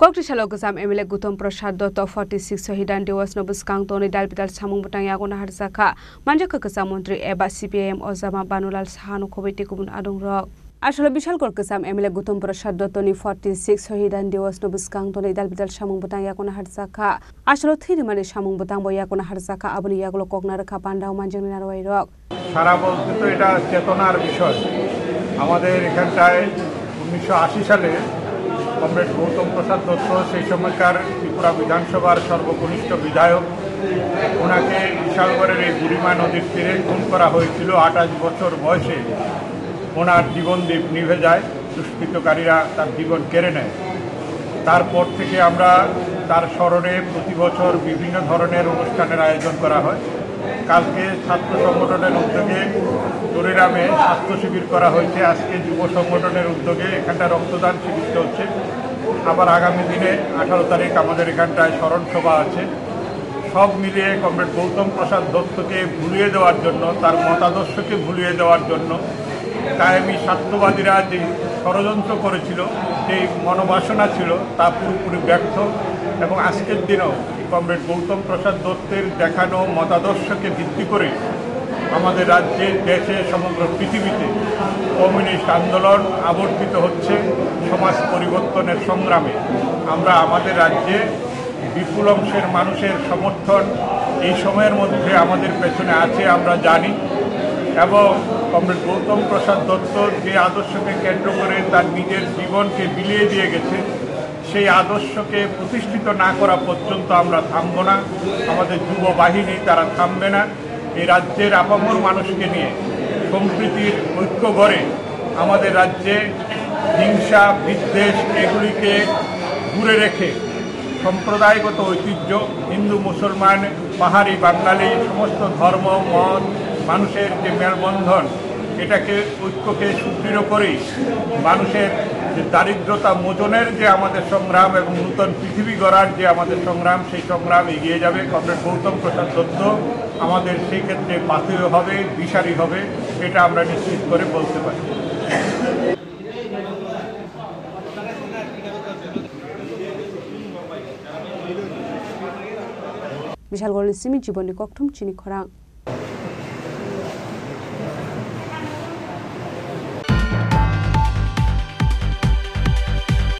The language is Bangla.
Kokrisalo Gazam Emile Gutom Prasad Dotto 46 Sohidan Dewas Nobus Kang Tony Dalpital Samung Butang Yagona Harsaka Manjaka Kasamundri Eba CPM Ozama Banulal Sahano Kobiti Kubun Adung Rock আসলে বিশাল কলকাসাম এমএলএ গৌতম প্রসাদ দত্তনি 46 শহীদান দেওয়াস নবস্কাং তলে দালবিদাল সামুং বতাং ইয়াকোনা হারসাকা আসলে থিরি মানে সামুং বতাং বয়াকোনা হারসাকা আবনি ইয়াগুলো কগনা রেখা পান্ডাও মানজমি নারওয়াই রক সারা বলতে তো এটা চেতনার বিষয় আমাদের এখানটায় 1980 সালে কমরেড গৌতম প্রসাদ দত্ত সেই সময়কার ত্রিপুরা বিধানসভার সর্বকনিষ্ঠ বিধায়ক ওনাকে বিশালগড়ের এই বুড়িমা নদীর তীরে খুন করা হয়েছিল 28 বছর বয়সে ওনার জীবনদীপ নিভে যায় দুষ্কৃতকারীরা তার জীবন কেড়ে নেয় তারপর থেকে আমরা তার স্মরণে প্রতি বছর বিভিন্ন ধরনের অনুষ্ঠানের আয়োজন করা হয় কালকে ছাত্র সংগঠনের উদ্যোগে দরিরামে স্বাস্থ্য শিবির করা হয়েছে আজকে যুব সংগঠনের উদ্যোগে এখানটা রক্তদান শিবির চলছে আবার আগামী দিনে 18 তারিখ আমাদের এখানটায় স্মরণ সভা আছে সব মিলিয়ে কমরেড গৌতম প্রসাদ দত্তকে ভুলিয়ে দেওয়ার জন্য তার মতাদর্শকে ভুলিয়ে দেওয়ার জন্য কায়েমি স্বার্থবাদীরা যে ষড়যন্ত্র করেছিল সেই মনোবাসনা ছিল তা পুরোপুরি ব্যর্থ এবং আজকের দিনেও কমরেড গৌতম প্রসাদ দত্তের দেখানো মতাদর্শকে ভিত্তি করে আমাদের রাজ্যে দেশে সমগ্র পৃথিবীতে কমিউনিস্ট আন্দোলন আবর্তিত হচ্ছে সমাজ পরিবর্তনের সংগ্রামে আমরা আমাদের রাজ্যে বিপুল অংশের মানুষের সমর্থন এই সময়ের মধ্যে আমাদের পেছনে আছে আমরা জানি এবং কমরেড গৌতম প্রসাদ দত্ত যে আদর্শকে কেন্দ্র করে তার নিজের জীবনকে বিলিয়ে দিয়ে গেছে সেই আদর্শকে প্রতিষ্ঠিত না করা পর্যন্ত আমরা থামব না আমাদের যুব বাহিনী তারা থামবে না এই রাজ্যের আপামর মানুষকে নিয়ে সম্প্রীতির ঐক্য গড়ে আমাদের রাজ্যে হিংসা বিদ্বেষ এগুলিকে দূরে রেখে সম্প্রদায়গত ঐতিহ্য হিন্দু মুসলমান পাহাড়ি বাঙালি সমস্ত ধর্ম মত মানুষের যে মেলবন্ধন এটাকে ঐক্যকে সুদৃঢ় করেই মানুষের যে দারিদ্রতা মোচনের যে আমাদের সংগ্রাম এবং নূতন পৃথিবী গড়ার যে আমাদের সংগ্রাম সেই সংগ্রাম এগিয়ে যাবে কমরেড গৌতম প্রসাদ দত্ত আমাদের সেই ক্ষেত্রে পাথেয় হবে দিশারি হবে এটা আমরা নিশ্চিত করে বলতে পারি বিশালগড়ের সিমি জীবনী ককঠুম চিনি খরাং